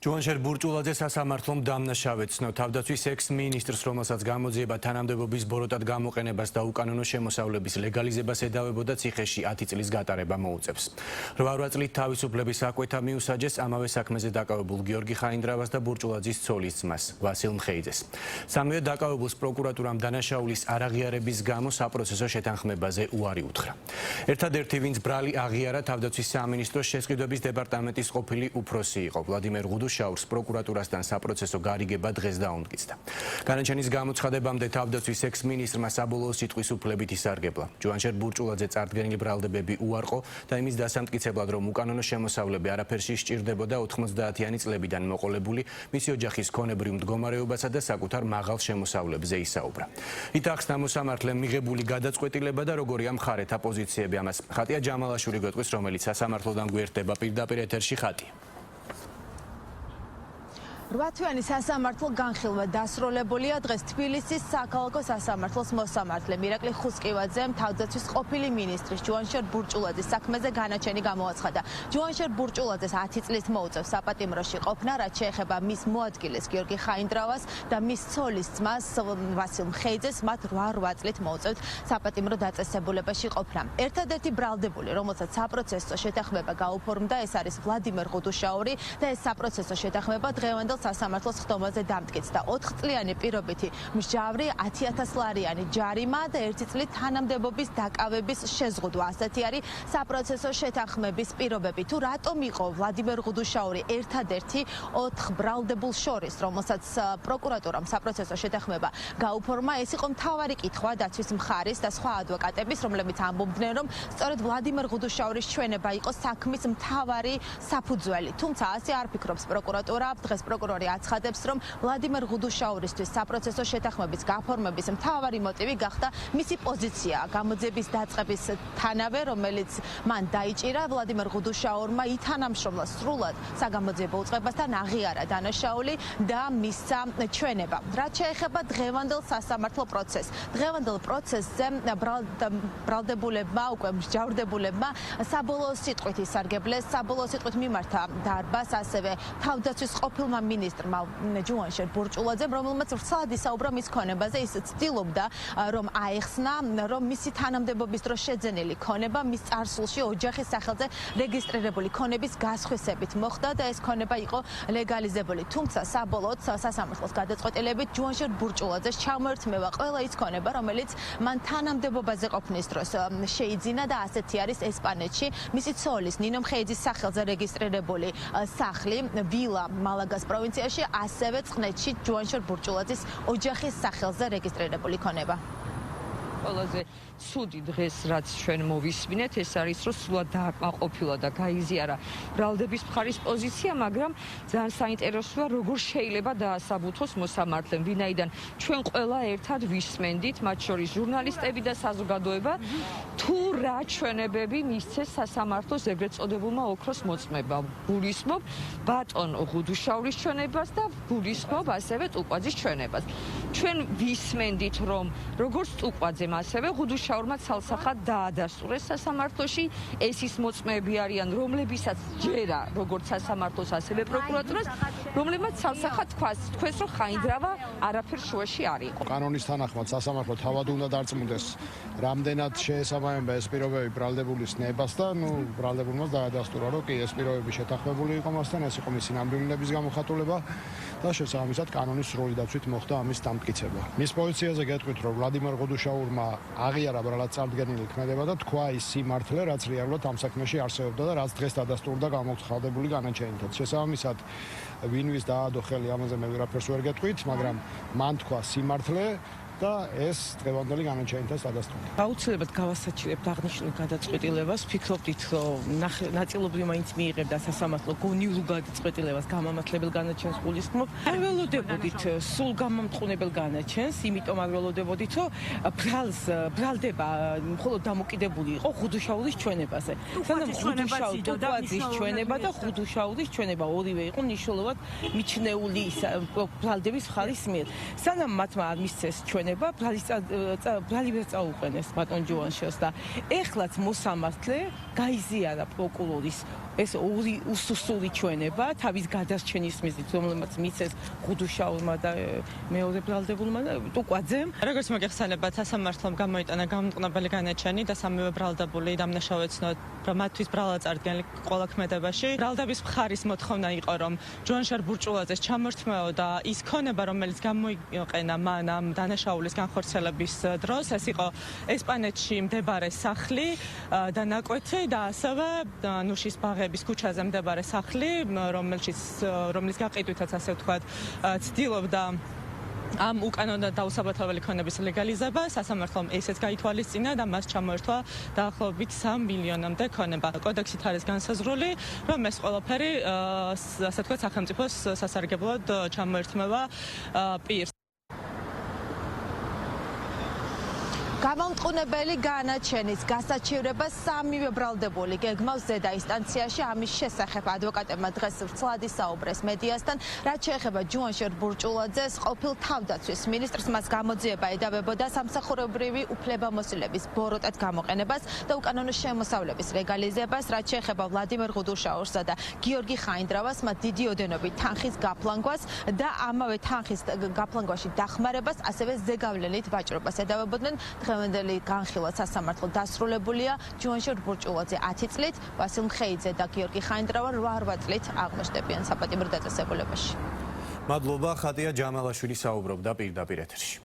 ჯუანშერ ბურჭულაძე სასამართლომ დამნაშავე ცნო თავდაცვის ექს-მინისტრს, რომელსაც გამოძიება თანამდებობის ბოროტად გამოყენებას და უკანონო შემოსავლების ლეგალიზებას ედავებოდა ციხეში 10 წლის გატარება მოუწევს. 8 წლით თავისუფლების აკვეთა მიუსაჯეს ამავე საქმეზე დაკავებულ გიორგი ხაინდრავას და ბურჭულაძის ცოლის ძმას ვასილ მხეიძეს. სამივე დაკავებულს პროკურატურამ დანაშაულის არაღიარების გამო საპროცესო შეთანხმებაზე უარი უთხრა. ერთადერთი, ვინც ბრალი აღიარა თავდაცვის სამინისტროს შესყიდვების დეპარტამენტის ყოფილი უფროსი იყო, ვლადიმერ გუდუშაურს პროკურატურასთან საპროცესო გარიგება დღეს დაუნდკიცდა. განაჩენის გამოცხადებამდე თავდაცვის ექს-მინისტრმა საბოლოო სიტყვის უფლებით ისარგებლა. ჯუანშერ ბურჭულაძე წარდგენილი ბრალდებები უარყო და იმის დასამტკიცებლად, რომ უკანონო შემოსავლები არაფერში სჭირდებოდა 90-იანი წლებიდან მოყოლებული მისი ოჯახის ქონებრივ მდგომარეობასა და საკუთარ მაღალ შემოსავლებზე ისაუბრა. ითახსნა მოსამართლემ მიღებული გადაწყვეტილება და როგორია მხარეთა პოზიციები ამას. ხატია ჯამალაშვილი გვეტყვის, რომელიც სასამართლოდან გვერდება პირდაპირ ეთერში. ხატია. 8 თვიანი სასამართლო განხილვა დასრულებულია. დღეს თბილისის საქალაქო სასამართლოს მოსამართლემ ირაკლი ხუსკივაძემ თავდაცვის ყოფილი მინისტრის ჯუანშერ ბურჭულაძის საქმეზე განაჩენი გამოაცხადა. ჯუანშერ ბურჭულაძეს 10 წლით მოუწევს საპატიმროში ყოფნა, რაც შეეხება მის მოადგილეს გიორგი ხაინდრავას და მის ცოლის ძმას ვასილ მხეიძეს, მათ 8 წლით მოუწევთ საპატიმრო დაწესებულებაში ყოფნა. ერთადერთი ბრალდებული, რომელსაც საპროცესო შეთანხმება გაუფორმდა, ეს არის ვლადიმერ გუდუშაური და ეს საპროცესო შეთანხმება დღევანდელ სასამართლოს ხდომაზე დამტკიცდა. 4 წლიანი პირობითი მსჯავრი, 10,000 ლარიანი ჯარიმა და 1 წლით თანამდებობის დაკავების შეზღუდვა. ასეთი არის საპროცესო შეთანხმების პირობები. თუ რატომ იყო ვლადიმერ გუდუშაური ერთადერთი 4 ბრალდებულ შორის, რომელსაც პროკურატურამ საპროცესო შეთანხმება გაუფორმა, ეს იყო მთავარი კითხვა დაცვის მხარის და სხვა ადვოკატების, რომლებიც ამბობდნენ, რომ სწორედ ვლადიმერ გუდუშაურის ჩვენება იყო საქმის მთავარი საფუძველი. თუმცა ასე არ ფიქრობს პროკურატურა. დღეს პროკურორი აცხადებს, რომ ვლადიმერ გუდუშაურისთვის საპროცესო შეთანხმების გაფორმების მთავარი მოტივი გახდა მისი პოზიცია გამოძიების დაწყების თანავე, რომელიც მან დაიჭირა. ვლადიმერ გუდუშაურმა ითანამშრომლა სრულად საგამოძიებო უწყებასთან, აღიარა დანაშაული და მისცა ჩვენება. რაც შეეხება დღევანდელ სასამართლო პროცესს. დღევანდელ პროცესზე ბრალდებულებმა, უკვე მსჯავრდებულებმა საბოლოო სიტყვით ისარგებლეს. საბოლოო სიტყვით მიმართა დარბას ასევე თავდაცვის ყოფილმა მინისტრმა ჯუანშერ ბურჭულაძემ, რომელმაც ვრცლად ისაუბრა მის ქონებაზე. ის ცდილობდა, რომ აეხსნა, რომ მისი თანამდებობის დროს შეძენილი ქონება მის წარსულში ოჯახის სახელზე რეგისტრირებული ქონების გასხვისებით მოხდა და ეს ქონება იყო ლეგალიზებული. თუმცა საბოლოოდ სასამართლოს გადაწყვეტილებით ჯუანშერ ბურჭულაძეს ჩამოერთმევა ყველა ის ქონება, რომელიც მან თანამდებობაზე ყოფნის დროს შეიძინა და ასეთი არის ესპანეთში მისი ცოლის ნინო მხეიძის სახელზე რეგისტრირებული სახლი, ვილა მალაგას პროვინციაში, ასევე წყნეთში ჯუანშერ ბურჭულაძის ოჯახის სახელზე რეგისტრირებული ქონება. ყველაზე ცუდი დღეს, რაც ჩვენ მოვისმინეთ, ეს არის, რომ სულად დააკმაყოფილა და გაიზიარა ბრალდების მხარის პოზიცია, მაგრამ ძალიან საინტერესოა, როგორ შეიძლება დაასაბუთოს მოსამართლემ, ვინაიდან ჩვენ ყველა ერთად ვისმენდით, მათ შორის ჟურნალისტები და საზოგადოება, თუ რა ჩვენებები მისცეს სასამართლოს ეგრეთ წოდებულმა ოქროს მოწმებამ. გულისხმობ ბატონ გუდუშაურის ჩვენებას და გულისხმობ ასევე ტუკვაძის ჩვენებას. ჩვენ ვისმენდით, რომ როგორც ტუკვაძემ, ასევე გუდუშაურმა ცალსახად დაადასტურეს სასამართლოში. ეს ის მოწმეები არიან, რომლებისაც ჯერა როგორც სასამართლოს, ასევე პროკურატურას, რომლებმაც ცალსახად თქვეს, რომ ხაინდრავა არაფერ შუაში არ იყო. კანონის თანახმად სასამართლო თავად უნდა დარწმუნდეს, რამდენად შეესაბამება ეს პირობები ბრალდებულის ნებას და ბრალდებულმა დაადასტურა, რომ კი ეს პირობები შეთანხმებული იყო მასთან, ეს იყო მისი ნამდვილების გამოხატულება და შესაბამისად კანონის სრული დაცვით მოხდა ამის დამტკიცება. მის პოზიციაზე გეტყვით, რომ ვლადიმერ გუდუშაურმა აღიარა ბრალად წარდგენილი ქმედება და თქვა ის სიმართლე, რაც რეალურად ამ საქმეში არსებობდა და რაც დღეს დადასტურდა გამოცხადებული განაჩენითაც. შესაბამისად, ვინვის დაადო ხელი, ამაზე მე ვერაფერს ვერ გეტყვით, მაგრამ მან თქვა სიმართლე და ეს დღევანდელი განაჩენითაც დადასტურდა. აუცილებლად გავასაჩირებთ აღნიშნულ გადაწყვეტილებას. ფიქრობდით, რომ ნაწილობრივ მაინც მიიღებდა სასამართლო გონიურ გადაწყვეტილებას გამამართლებელ განაჩენს გულისხმობ. არ ველოდებოდით სულ გამამტყუნებელ განაჩენს, იმიტომ არ ველოდებოდით, რომ ბრალდება მხოლოდ დამოკიდებული იყო გუდუშაურის ჩვენებაზე. სანამ ტუკვაძის ჩვენება და გუდუშაურის ჩვენება ორივე იყო მნიშვნელოვნად მიჩნეული ბრალდების მხარის მიერ. სანამ მათმა არ მისცეს ჩვენება, ბრალი ვერ წაუყენეს ბატონ ჯუანშერს და ეხლაც მოსამართლე გაიზიარა პროკურორის ეს უსუსული ჩვენება თავის გადარჩენის მიზნით, რომელმაც მიცეს ხუდუშაურმა და მეორე ბრალდებულმა და ტუკვაძემ. როგორც მოგეხსენებათ, სასამართლომ გამოიტანა გამომტყნებელი განაჩენი და სამივე ბრალდებული დამნაშავე ცნოთ, რომ მათთვის ბრალად წარდგენილი ყველა ქმედებაში. ბრალდების მხარის მოთხოვნა იყო, რომ ჯუანშარ ბურჭულაძეს ჩამორთმეო და ის ქონება, რომელიც გამოიყენა მან ამ დანაშაულის განხორციელების დროს, ეს იყო ესპანეთში მდებარე სახლი და ნაკვეთი და ასევე ნუშის ბაღების ქუჩაზე მდებარე სახლი, რომლის გაყიდვითაც ასე ვთქვათ, ცდილობდა ამ უკანონო დაუსაბუთებელი ქონების ლეგალიზება. სასამართლომ ესეც გაითვალისწინა და მას ჩამოერთვა დაახლოებით 3 მილიონამდე ქონება. კოდექსით არის განსაზღვრული, რომ ეს ყველაფერი ასე ვთქვათ, სახელმწიფოს სასარგებლოდ ჩამოერთმევა პირს. გამომტყუნებელი განაჩენის გასაჩივრება სამივე ბრალდებული გეგმავს ზედა ინსტანციაში. ამის შესახებ ადვოკატებმა დღეს ვრცლად ისაუბრეს მედიასთან. რაც შეეხება ჯუანშარ ბურჭულაძეს, ყოფილ თავდაცვის მინისტრს მას გამოძიება ედავებოდა სამსახურებრივი უფლებამოსილების ბოროტად გამოყენებას და უკანონო შემოსავლების ლეგალიზებას. რაც შეეხება ვლადიმერ ღუდუშაურსა და გიორგი ხაინდრავას, მათ დიდი ოდენობით თანხის გაფლანგვას და ამავე თანხის გაფლანგვაში დახმარებას, ასევე ზეგავლენით ვაჭრობას ედავებოდნენ. დღევანდელი განხილვა სასამართლო დასრულებულია. ჯუანშარ ბურჭულაძე 10 წლით, ვასილ მხეიძე და გიორგი ხაინდრავა 8 წლით აღმოჩნდებიან საპატიმრო დაწესებულებაში. მადლობა, ხატია ჯამალაშვილი საუბრობდა პირდაპირ ეთერში.